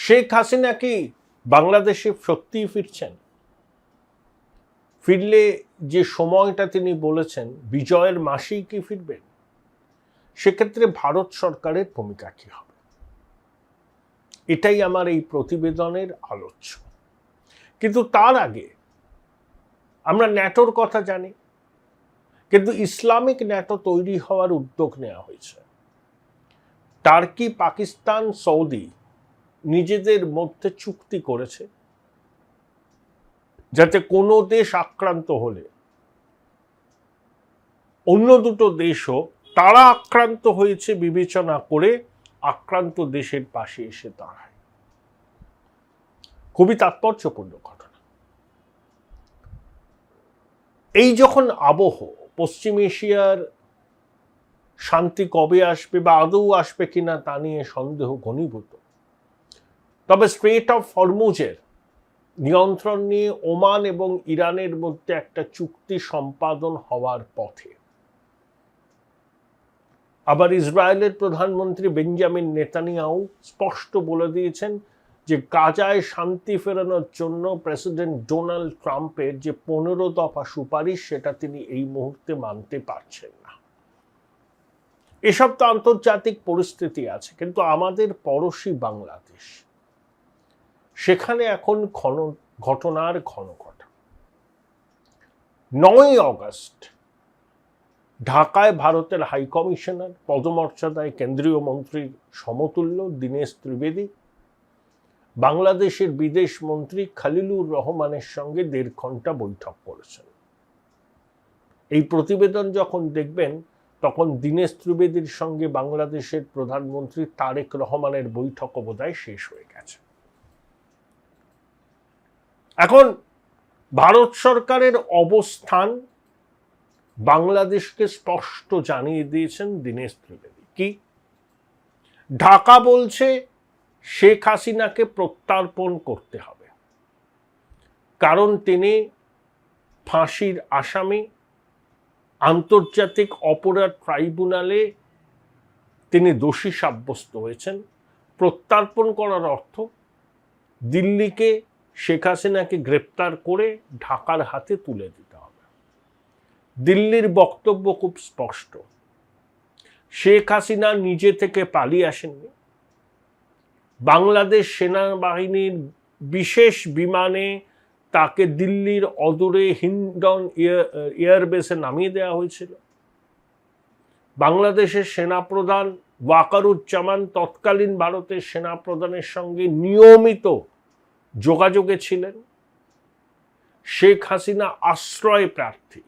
শেখ হাসিনা কি বাংলাদেশে সত্যিই ফিরছেন? ফিরলে যে সময়টা তিনি বলেছেন বিজয়ের মাসেই কি ফিরবেন? সেক্ষেত্রে ভারত সরকারের ভূমিকা কি হবে? এটাই আমার এই প্রতিবেদনের আলোচ্য। কিন্তু তার আগে আমরা ন্যাটোর কথা জানি, কিন্তু ইসলামিক ন্যাটো তৈরি হওয়ার উদ্যোগ নেওয়া হয়েছে। টার্কি, পাকিস্তান, সৌদি নিজেদের মধ্যে চুক্তি করেছে যাতে কোনো দেশ আক্রান্ত হলে অন্য দুটো দেশও তারা আক্রান্ত হয়েছে বিবেচনা করে আক্রান্ত দেশের পাশে এসে দাঁড়ায়। খুবই তাৎপর্যপূর্ণ ঘটনা। এই যখন আবহ, পশ্চিম এশিয়ার শান্তি কবে আসবে বা আদৌ আসবে কিনা তা নিয়ে সন্দেহ ঘনীভূত, তবে স্ট্রেট অফ হরমুজের নিয়ন্ত্রণ নিয়ে ওমান এবং ইরানের মধ্যে একটা চুক্তি সম্পাদন হওয়ার পথে। আবার ইসরায়েলের প্রধানমন্ত্রী বেঞ্জামিন নেতানিয়াহু স্পষ্ট বলে দিয়েছেন যে গাজায় শান্তি ফেরানোর জন্য প্রেসিডেন্ট ডোনাল্ড ট্রাম্পের যে 15 দফা সুপারিশ সেটা তিনি এই মুহূর্তে মানতে পারছেন না। এসব তো আন্তর্জাতিক পরিস্থিতি আছে, কিন্তু আমাদের পড়শি বাংলাদেশ, সেখানে এখন ঘটনার ঘনঘটা। 9 অগস্ট ঢাকায় ভারতের হাইকমিশনার, পদমর্যাদায় কেন্দ্রীয় মন্ত্রীর সমতুল্য দীনেশ ত্রিবেদী বাংলাদেশের বিদেশ মন্ত্রী খলিলুর রহমানের সঙ্গে 1.5 ঘন্টা বৈঠক করেছেন। এই প্রতিবেদন যখন দেখবেন তখন দীনেশ ত্রিবেদীর সঙ্গে বাংলাদেশের প্রধানমন্ত্রী তারেক রহমানের বৈঠকও বোধহয় শেষ হয়ে গেছে। এখন ভারত সরকারের অবস্থান বাংলাদেশকে স্পষ্ট জানিয়ে দিয়েছেন দীনেশ ত্রিবেদী। কি? ঢাকা বলছে শেখ হাসিনাকে প্রত্যার্পণ করতে হবে, কারণ তিনি ফাঁসির আসামি, আন্তর্জাতিক অপরাধ ট্রাইব্যুনালে তিনি দোষী সাব্যস্ত হয়েছেন। প্রত্যার্পণ করার অর্থ দিল্লিকে শেখ হাসিনাকে গ্রেপ্তার করে ঢাকার হাতে তুলে দিতে হবে। দিল্লির বক্তব্য খুব স্পষ্ট, শেখ হাসিনা নিজে থেকে পালিয়ে আসেননি। বাংলাদেশ সেনাবাহিনীর বিশেষ বিমানে তাকে দিল্লির অদূরে হিন্ডন এয়ারবেসে নামিয়ে দেওয়া হয়েছিল। বাংলাদেশের সেনাপ্রধান ওয়াকারুজ্জামান তৎকালীন ভারতের সেনাপ্রধানের সঙ্গে নিয়মিত যোগাযোগে ছিলেন। শেখ হাসিনা আশ্রয় প্রার্থী,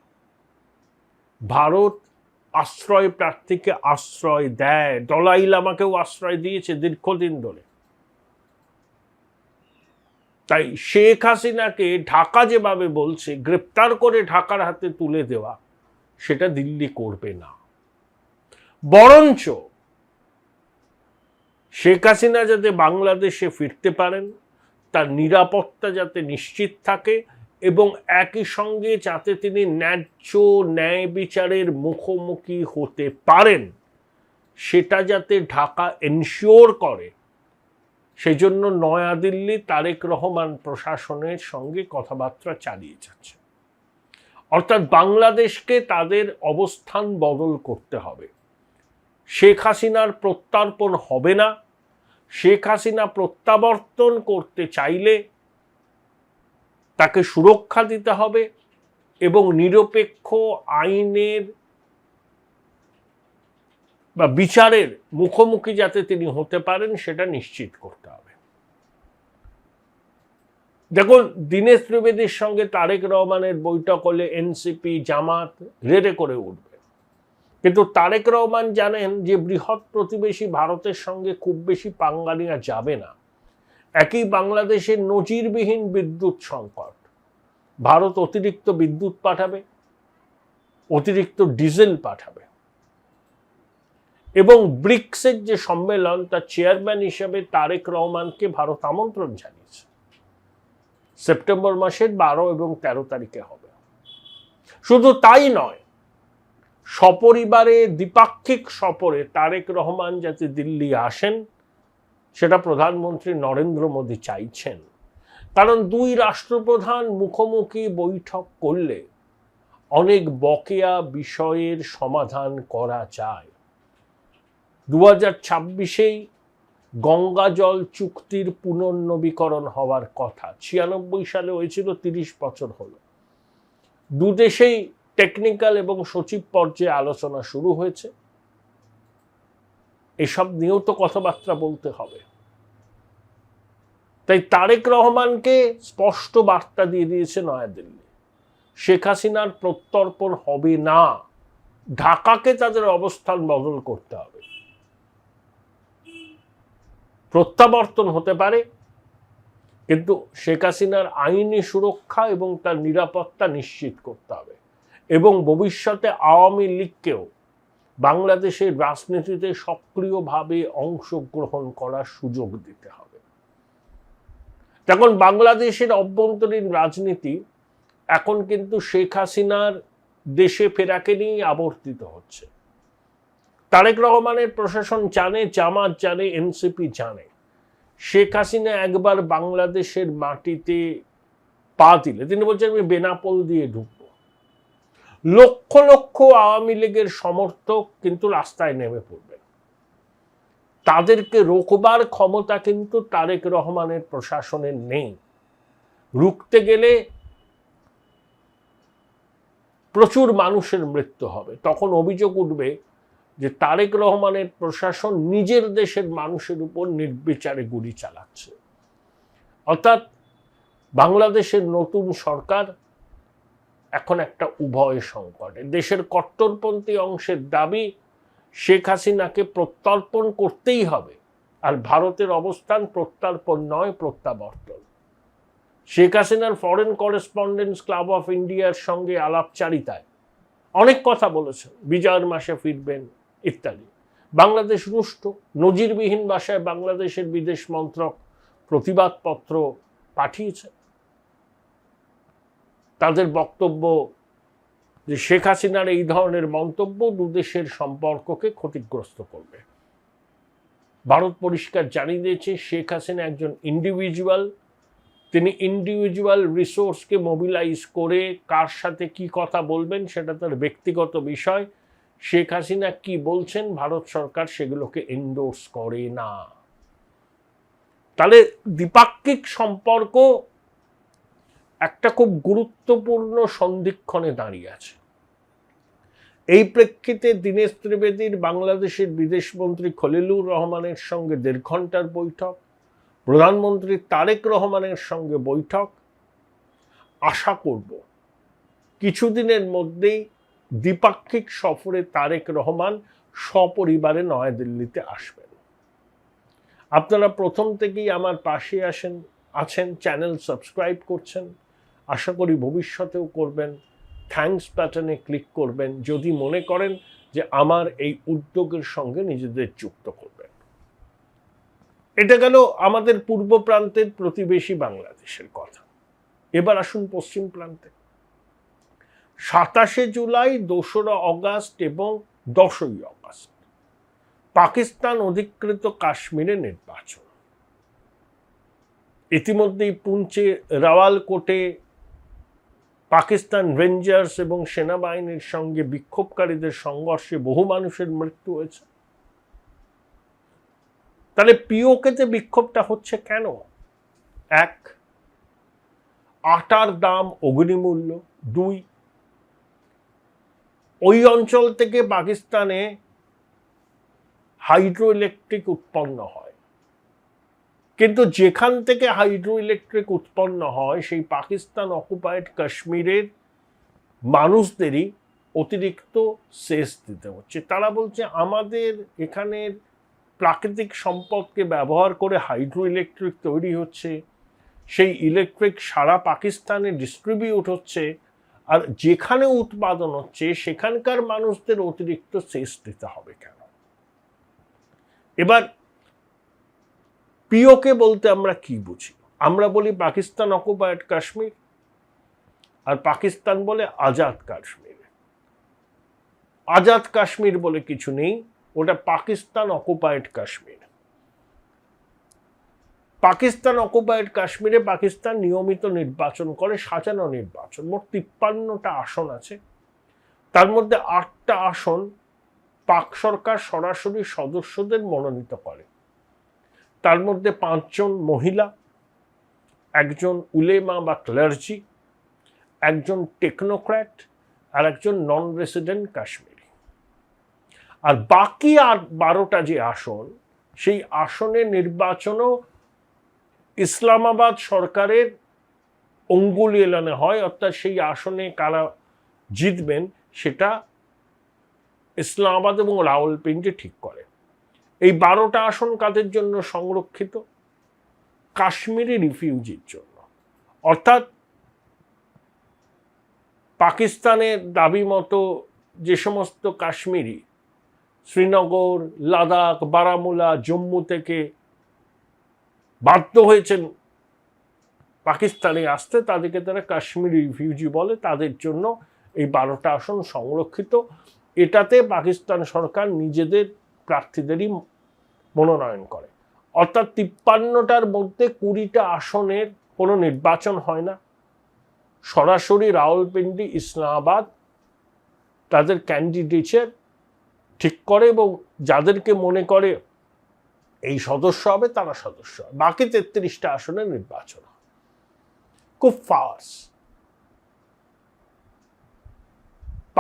ভারত আশ্রয় প্রার্থীকে আশ্রয় দেয়। দলাই লামাকেও আশ্রয় দিয়েছে দীর্ঘদিন ধরে। তাই শেখ হাসিনাকে ঢাকা যেভাবে বলছে গ্রেপ্তার করে ঢাকার হাতে তুলে দেওয়া, সেটা দিল্লি করবে না। বরঞ্চ শেখ হাসিনা যাতে বাংলাদেশে ফিরতে পারেন, তার নিরাপত্তা যাতে নিশ্চিত থাকে এবং একই সঙ্গে যাতে তিনি ন্যায্য ন্যায় বিচারের মুখোমুখি হতে পারেন, সেটা যাতে ঢাকা এনশিওর করে, সেজন্য নয়াদিল্লি তারেক রহমান প্রশাসনের সঙ্গে কথাবার্তা চালিয়ে যাচ্ছে। অর্থাৎ বাংলাদেশকে তাদের অবস্থান বদল করতে হবে। শেখ হাসিনার প্রত্যার্পণ হবে না। শেখ হাসিনা প্রত্যাবর্তন করতে চাইলে তাকে সুরক্ষা দিতে হবে এবং নিরপেক্ষ আইনের বা বিচারের মুখোমুখি যাতে তিনি হতে পারেন সেটা নিশ্চিত করতে হবে। দেখুন, দীনেশ ত্রিবেদীর সঙ্গে তারেক রহমানের বৈঠক হলে এনসিপি, জামাত রেড়ে করে উঠবে, কিন্তু তারেক রহমান জানেন যে বৃহৎ প্রতিবেশী ভারতের সঙ্গে খুব বেশি পাঙ্গা নেওয়া যাবে না। একই বাংলাদেশের নজিরবিহীন বিদ্যুৎ সংকট, ভারত অতিরিক্ত বিদ্যুৎ পাঠাবে, অতিরিক্ত ডিজেল পাঠাবে এবং ব্রিক্সের যে সম্মেলন তার চেয়ারম্যান হিসেবে তারেক রহমানকে ভারত আমন্ত্রণ জানিয়েছে। সেপ্টেম্বর মাসের 12 এবং 13 তারিখে হবে। শুধু তাই নয়, সপরিবারে দ্বিপাক্ষিক সফরে তারেক রহমান যাতে দিল্লি আসেন সেটা প্রধানমন্ত্রী নরেন্দ্র মোদী চাইছেন। কারণ দুই রাষ্ট্রপ্রধান মুখোমুখি বৈঠক করলে অনেক বকেয়া বিষয়ের সমাধান করা যায়। 2026-এই গঙ্গা জল চুক্তির পুনর্নবীকরণ হওয়ার কথা, 96 সালে হয়েছিল, 30 বছর হলো। দুদেশেই টেকনিক্যাল এবং সচিব পর্যায়ে আলোচনা শুরু হয়েছে। এসব নিয়েও তো কথাবার্তা বলতে হবে। তাই তারেক রহমানকে স্পষ্ট বার্তা দিয়ে দিয়েছে নয়াদিল্লি, শেখ হাসিনার প্রত্যর্পণ হবে না, ঢাকাকে তাদের অবস্থান বদল করতে হবে। প্রত্যাবর্তন হতে পারে, কিন্তু শেখ হাসিনার আইনি সুরক্ষা এবং তার নিরাপত্তা নিশ্চিত করতে হবে, এবং ভবিষ্যতে আওয়ামী লীগকেও বাংলাদেশের রাজনীতিতে সক্রিয়ভাবে অংশগ্রহণ করার সুযোগ দিতে হবে। তখন বাংলাদেশের অভ্যন্তরীণ রাজনীতি এখন কিন্তু শেখ হাসিনার দেশে ফেরাকে নিয়ে আবর্তিত হচ্ছে। তারেক রহমানের প্রশাসন জানে, জামাত জানে, এনসিপি জানে, শেখ হাসিনা একবার বাংলাদেশের মাটিতে পা দিলে, তিনি বলছেন আমি বেনাপোল দিয়ে ঢুকব, লক্ষ লক্ষ আওয়ামী লীগের সমর্থক কিন্তু রাস্তায় নেমে পড়বেন। তাদেরকে রোকবার ক্ষমতা কিন্তু তারেক রহমানের প্রশাসনের নেই। রুখতে গেলে প্রচুর মানুষের মৃত্যু হবে। তখন অভিযোগ উঠবে যে তারেক রহমানের প্রশাসন নিজের দেশের মানুষের উপর নির্বিচারে গুলি চালাচ্ছে। অর্থাৎ বাংলাদেশের নতুন সরকার এখন একটা উভয় সংকটে। দেশের কট্টরপন্থী অংশের দাবি শেখ হাসিনাকে প্রত্যর্পণ করতেই হবে, আর ভারতের অবস্থান প্রত্যর্পণ নয়, প্রত্যাবর্তন। শেখ হাসিনার ফরেন করেসপন্ডেন্টস ক্লাব অফ ইন্ডিয়ার সঙ্গে আলাপচারিতায় অনেক কথা বলেছেন, বিজয়ের মাসে ফিরবেন ইত্যাদি। বাংলাদেশ রুষ্ট, নজিরবিহীন ভাষায় বাংলাদেশের বিদেশ মন্ত্রক প্রতিবাদপত্র পাঠিয়েছে। তাদের বক্তব্য যে শেখ হাসিনার এই ধরনের মন্তব্য দুদেশের সম্পর্ককে ক্ষতিগ্রস্ত করবে। ভারত পরিষ্কার জানিয়ে দিয়েছে শেখ হাসিনা একজন ইন্ডিভিজুয়াল, তিনি ইন্ডিভিজুয়াল রিসোর্সকে মোবিলাইজ করে কার সাথে কি কথা বলবেন সেটা তার ব্যক্তিগত বিষয়। শেখ হাসিনা কি বলছেন ভারত সরকার সেগুলোকে এন্ডোর্স করে না। তাহলে দ্বিপাক্ষিক সম্পর্ক একটা খুব গুরুত্বপূর্ণ সন্ধিক্ষণে দাঁড়িয়ে আছে। এই প্রেক্ষিতে দীনেশ ত্রিবেদীর বাংলাদেশের বিদেশমন্ত্রী খলিলুর রহমানের সঙ্গে 1.5 ঘন্টার বৈঠক, প্রধানমন্ত্রী তারেক রহমানের সঙ্গে বৈঠক, আশা করব কিছুদিনের মধ্যেই দ্বিপাক্ষিক সফরে তারেক রহমান সপরিবারে নয়াদিল্লিতে আসবেন। আপনারা প্রথম থেকেই আমার পাশে আছেন, চ্যানেল সাবস্ক্রাইব করছেন, আশা করি ভবিষ্যতেও করবেন। থ্যাঙ্কস বাটনে ক্লিক করবেন যদি মনে করেন যে আমার এই উদ্যোগের সঙ্গে নিজেদের যুক্ত করবেন। এটা গেল আমাদের পূর্ব প্রান্তের প্রতিবেশী বাংলাদেশের কথা। এবার আসুন পশ্চিম প্রান্তে। 27 জুলাই, 2রা অগাস্ট এবং 10ই অগাস্ট পাকিস্তান অধিকৃত কাশ্মীরে নির্বাচন। ইতিমধ্যেই পুঞ্চে রাওয়ালকোটে পাকিস্তান রেঞ্জার্স এবং সেনাবাহিনীর সঙ্গে বিক্ষোভকারীদের সংঘর্ষে বহু মানুষের মৃত্যু হয়েছে। তাহলে পিওকেতে বিক্ষোভটা হচ্ছে কেন? 1, আটার দাম অগ্নিমূল্য। 2, ওই অঞ্চল থেকে পাকিস্তানে হাইড্রো ইলেকট্রিক উৎপন্ন হয়, কিন্তু যেখান থেকে হাইড্রো ইলেকট্রিক উৎপন্ন হয় সেই পাকিস্তান অকুপায়েড কাশ্মীরের মানুষদেরই অতিরিক্ত সেস দিতে হচ্ছে। তারা বলছে আমাদের এখানের প্রাকৃতিক সম্পদকে ব্যবহার করে হাইড্রো ইলেকট্রিক তৈরি হচ্ছে, সেই ইলেকট্রিক সারা পাকিস্তানে ডিস্ট্রিবিউট হচ্ছে, আর যেখানে উৎপাদন হচ্ছে সেখানকার মানুষদের অতিরিক্ত সেস দিতে হবে কেন? এবার পিওকে বলতে আমরা কি বুঝি? আমরা বলি পাকিস্তান অকুপায়েড কাশ্মীর, আর পাকিস্তান বলে আজাদ কাশ্মীর। আজাদ কাশ্মীর বলে কিছু নেই, ওটা পাকিস্তান অকুপায়েড কাশ্মীর। পাকিস্তান অকুপায়েড কাশ্মীরে পাকিস্তান নিয়মিত নির্বাচন করে, সাজানো নির্বাচন। মোট 53টা আসন আছে, তার মধ্যে 8টা আসন পাক সরকার সরাসরি সদস্যদের মনোনীত করে। তার মধ্যে 5 জন মহিলা, একজন উলেমা বা ক্লার্জি, একজন টেকনোক্র্যাট, আর একজন নন রেসিডেন্ট কাশ্মীরি। আর বাকি 12টা যে আসন, সেই আসনের নির্বাচনও ইসলামাবাদ সরকারের অঙ্গুলি এলানে হয়, অর্থাৎ সেই আসনে কারা জিতবেন সেটা ইসলামাবাদ এবং রাওয়ালপিন্ডি ঠিক করে। এই 12টা আসন কাদের জন্য সংরক্ষিত? কাশ্মীরি রিফিউজির জন্য। অর্থাৎ পাকিস্তানের দাবি মতো যে সমস্ত কাশ্মীরি শ্রীনগর, লাদাখ, বারামুলা, জম্মু থেকে বাধ্য হয়েছেন পাকিস্তানে আসতে, তাদেরকে তারা কাশ্মীরি রিফিউজি বলে, তাদের জন্য এই 12টা আসন সংরক্ষিত। এটাতে পাকিস্তান সরকার নিজেদের প্রার্থীদেরই মনোনয়ন করে। অর্থাৎ 53টার মধ্যে 20টা আসনের কোনো নির্বাচন হয় না, সরাসরি রাওয়ালপিন্ডি, ইসলামাবাদ তাদের ক্যান্ডিডেটের ঠিক করে এবং যাদেরকে মনে করে এই সদস্য হবে তারা সদস্য হয়। বাকি 33টা আসনের নির্বাচন হয় খুব ফাস্ট।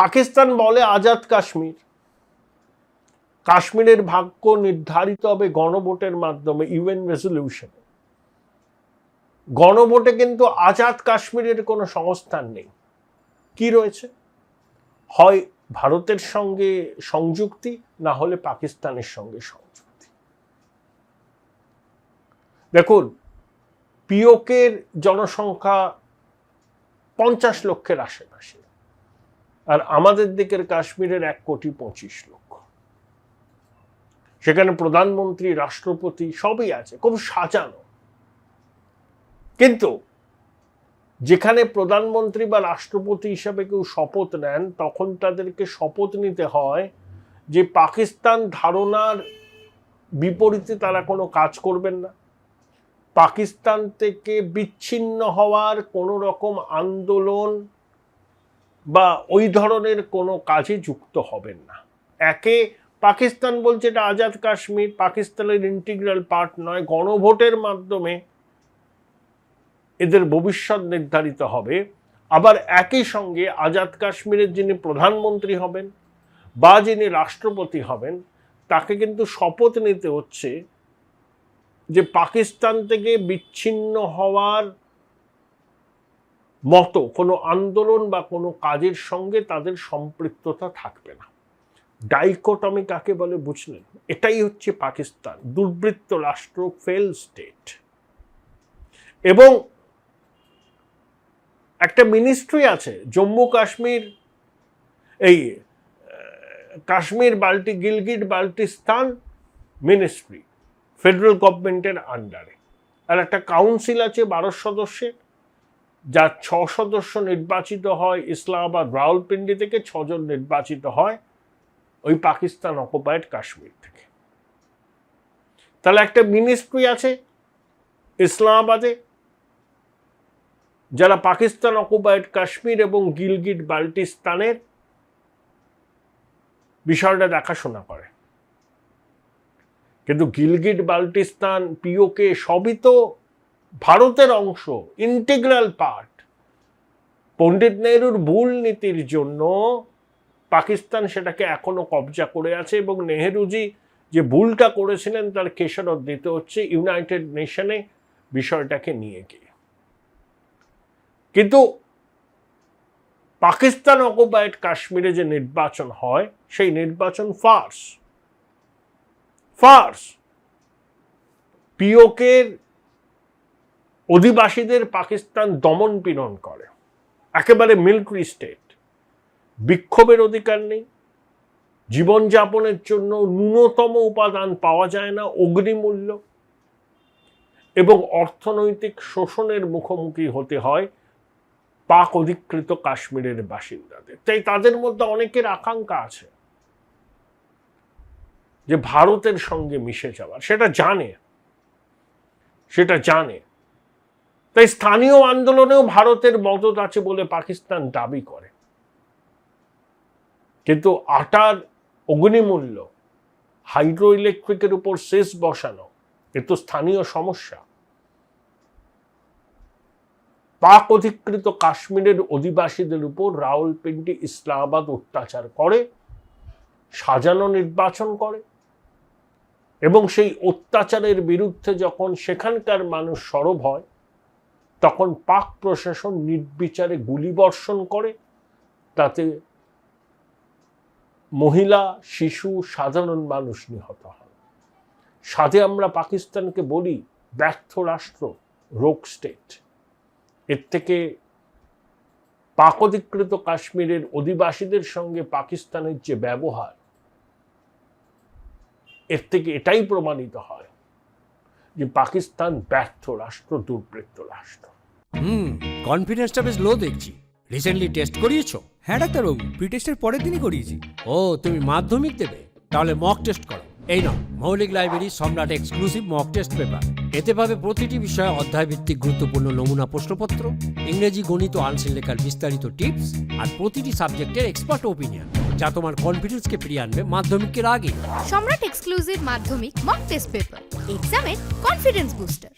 পাকিস্তান বলে আজাদ কাশ্মীর, কাশ্মীরের ভাগ্য নির্ধারিত হবে গণভোটের মাধ্যমে, ইউএন রেজলিউশন। গণভোটে কিন্তু আজাদ কাশ্মীরের কোনো সংস্থান নেই। কি রয়েছে? হয় ভারতের সঙ্গে সংযুক্তি, না হলে পাকিস্তানের সঙ্গে সংযুক্তি। দেখুন, পিওকের জনসংখ্যা 50 লক্ষের আশেপাশে, আর আমাদের দিকের কাশ্মীরের 1,25,00,000। সেখানে প্রধানমন্ত্রী, রাষ্ট্রপতি সবই আছে, খুব সাজানো। কিন্তু যেখানে প্রধানমন্ত্রী বা রাষ্ট্রপতি হিসাবে কেউ শপথ নেন, তখন তাদেরকে শপথ নিতে হয় যে পাকিস্তান ধারণার বিপরীতে তারা কোনো কাজ করবেন না, পাকিস্তান থেকে বিচ্ছিন্ন হওয়ার কোনো রকম আন্দোলন বা ওই ধরনের কোনো কাজে যুক্ত হবেন না। একে পাকিস্তান বলছে এটা আজাদ কাশ্মীর, পাকিস্তানের ইন্টিগ্রাল পার্ট নয়, গণভোটের মাধ্যমে এদের ভবিষ্যৎ নির্ধারিত হবে। আবার একই সঙ্গে আজাদ কাশ্মীরের যিনি প্রধানমন্ত্রী হবেন বা যিনি রাষ্ট্রপতি হবেন, তাকে কিন্তু শপথ নিতে হচ্ছে যে পাকিস্তান থেকে বিচ্ছিন্ন হওয়ার মতো কোনো আন্দোলন বা কোনো কাজের সঙ্গে তাদের সম্পৃক্ততা থাকবে না। ডাইকোটমি কাকে বলে বুঝলেন? এটাই হচ্ছে পাকিস্তান, দুর্বৃত্ত রাষ্ট্র, ফেল স্টেট। এবং একটা মিনিস্ট্রি আছে জম্মু কাশ্মীর, এই কাশ্মীর গিলগিট বাল্টিস্তান মিনিস্ট্রি, ফেডারেল গভর্নমেন্টের আন্ডারে। আর একটা কাউন্সিল আছে 12 সদস্যের, যার 6 সদস্য নির্বাচিত হয় ইসলামাবাদ রাওয়ালপিন্ডি থেকে, 6 জন নির্বাচিত হয় ওই পাকিস্তান অকুপায়েড কাশ্মীর থেকে। তাহলে একটা মিনিস্ট্রি আছে ইসলামাবাদে, যারা পাকিস্তান অকুপায়েড কাশ্মীর এবং গিলগিট বাল্টিস্তানের বিষয়টা দেখাশোনা করে। কিন্তু গিলগিট বাল্টিস্তান, পিওকে সবই তো ভারতের অংশ, ইন্টিগ্রাল পার্ট। পণ্ডিত নেহরুর ভুল নীতির জন্য পাকিস্তান সেটাকে এখনো কবজা করে আছে, এবং নেহরুজি যে ভুলটা করেছিলেন তার খেসারত দিতে হচ্ছে ইউনাইটেড নেশনে বিষয়টাকে নিয়ে গিয়ে। কিন্তু পাকিস্তান অকুপায়েড কাশ্মীরে যে নির্বাচন হয়, সেই নির্বাচন ফার্স। পিওকের অধিবাসীদের পাকিস্তান দমন পীড়ন করে, একেবারে মিলিটারি স্টেট। বিক্ষোভের অধিকার নেই, জীবনযাপনের জন্য ন্যূনতম উপাদান পাওয়া যায় না, অগ্নিমূল্য, এবং অর্থনৈতিক শোষণের মুখোমুখি হতে হয় পাক অধিকৃত কাশ্মীরের বাসিন্দাদের। তাই তাদের মধ্যে অনেকের আকাঙ্ক্ষা আছে যে ভারতের সঙ্গে মিশে যাওয়ার, সেটা জানে। সেটা জানে। তাই স্থানীয় আন্দোলনেও ভারতের মদত আছে বলে পাকিস্তান দাবি করে। কিন্তু আটার অগ্নিমূল্য, হাইড্রো ইলেকট্রিকের উপর সেচ বসানো, এ তো স্থানীয় সমস্যা। পাক অধিকৃত কাশ্মীরের অধিবাসীদের উপর রাওয়ালপিন্ডি ইসলামাবাদ অত্যাচার করে, সাজানো নির্বাচন করে, এবং সেই অত্যাচারের বিরুদ্ধে যখন সেখানকার মানুষ সরব হয় তখন পাক প্রশাসন নির্বিচারে গুলিবর্ষণ করে, তাতে মহিলা, শিশু, সাধারণ মানুষ নিহত হয়। সাথে আমরা পাকিস্তানকে বলি ব্যর্থ রাষ্ট্র, রোগ স্টেট। এর থেকে পাক অধিকৃত কাশ্মীরের অধিবাসীদের সঙ্গে পাকিস্তানের যে ব্যবহার, এর থেকে এটাই প্রমাণিত হয় যে পাকিস্তান ব্যর্থ রাষ্ট্র, দুর্বৃত্ত রাষ্ট্র। কনফিডেন্সটা বেশ লো দেখছি। রিসেন্টলি টেস্ট করিয়েছো? হ্যাঁ ডাক্তারবাবু, প্রি টেস্টের পরের দিনই করিয়েছি। ও, তুমি মাধ্যমিক দেবে? তাহলে মক টেস্ট করো। এই নাও মৌলিক লাইব্রেরি সম্রাট এক্সক্লুসিভ মক টেস্ট পেপার। এতে পাবে প্রতিটি বিষয়ে অধ্যায় ভিত্তিক গুরুত্বপূর্ণ নমুনা প্রশ্নপত্র, ইংরেজি, গণিত ও আনসিল লেখার বিস্তারিত টিপস, আর প্রতিটি সাবজেক্টের এক্সপার্ট ওপিনিয়ন, যা তোমার কনফিডেন্সকে ফিরিয়ে আনবে মাধ্যমিকের আগে। সম্রাট এক্সক্লুসিভ মাধ্যমিক মক টেস্ট পেপার, এক্সামের কনফিডেন্স বুস্টার।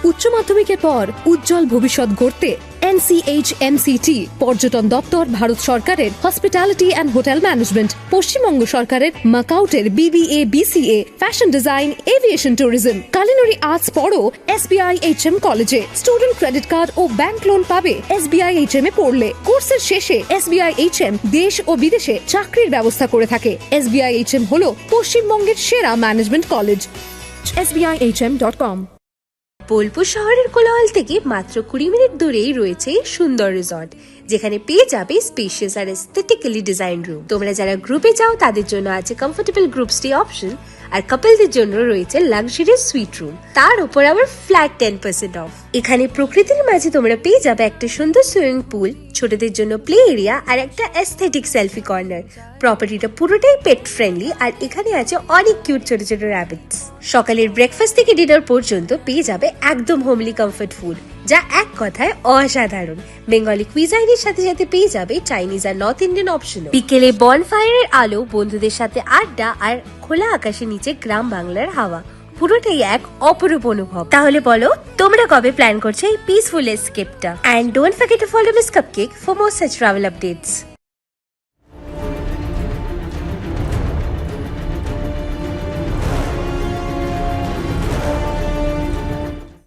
উচ্চ মাধ্যমিকের পর উজ্জ্বল ভবিষ্যৎ গড়তে NCHMCT পর্যটন দপ্তর, ভারত সরকারের hospitality and hotel management, Paschimbanga সরকারের মাকাউটের BBA BCA, fashion design, aviation tourism, culinary arts পড়ো SBI HM কলেজে। স্টুডেন্ট ক্রেডিট কার্ড ও ব্যাংক লোন পাবে SBI HM এ পড়লে। কোর্সের শেষে SBI HM দেশ ও বিদেশে চাকরির ব্যবস্থা করে থাকে। SBI HM হলো পশ্চিমবঙ্গের সেরা ম্যানেজমেন্ট কলেজ। SBIHM.com। বোলপুর শহরের কোলাহল থেকে মাত্র 20 মিনিট দূরেই রয়েছে সুন্দর রিসর্ট, যেখানে পেয়ে যাবে স্পেশিয়াস আর এস্থেটিক্যালি ডিজাইন রুম। তোমরা যারা গ্রুপে যাও তাদের জন্য আছে কমফোর্টেবল গ্রুপ স্টে অপশন, আর কাপলদের জন্য রয়েছে লাক্সারিয়াস সুইট রুম, তার উপর আবার ফ্ল্যাট 10% অফ। এখানে প্রকৃতির মাঝে তোমরা পেয়ে যাবে একটা সুন্দর সুইমিং পুল, ছোটদের জন্য প্লে এরিয়া আর একটা এস্থেটিক সেলফি কর্নার। প্রপার্টিটা পুরোটাই পেট ফ্রেন্ডলি, আর এখানে আছে অনেক কিউট ছোট ছোট র্যাবিটস। সকালের ব্রেকফাস্ট থেকে ডিনার পর্যন্ত পেয়ে যাবে একদম হোমলি কমফর্ট ফুড, যা এক কথায় অসাধারণ। বেঙ্গলি কুইজাইনের সাথে সাথে পেয়ে যাবে চাইনিজ আর নর্থ ইন্ডিয়ান অপশন। বিকেলে বনফায়ারের আলো, বন্ধুদের সাথে আড্ডা আর খোলা আকাশের নিচে গ্রাম বাংলার হাওয়া, পুরোটাই এক অপরূপ অনুভব। তাহলে বলো তোমরা কবে প্ল্যান করছো এই পিসফুল এসকেপটা? And don't forget to follow Miss Cupcake for more such travel updates.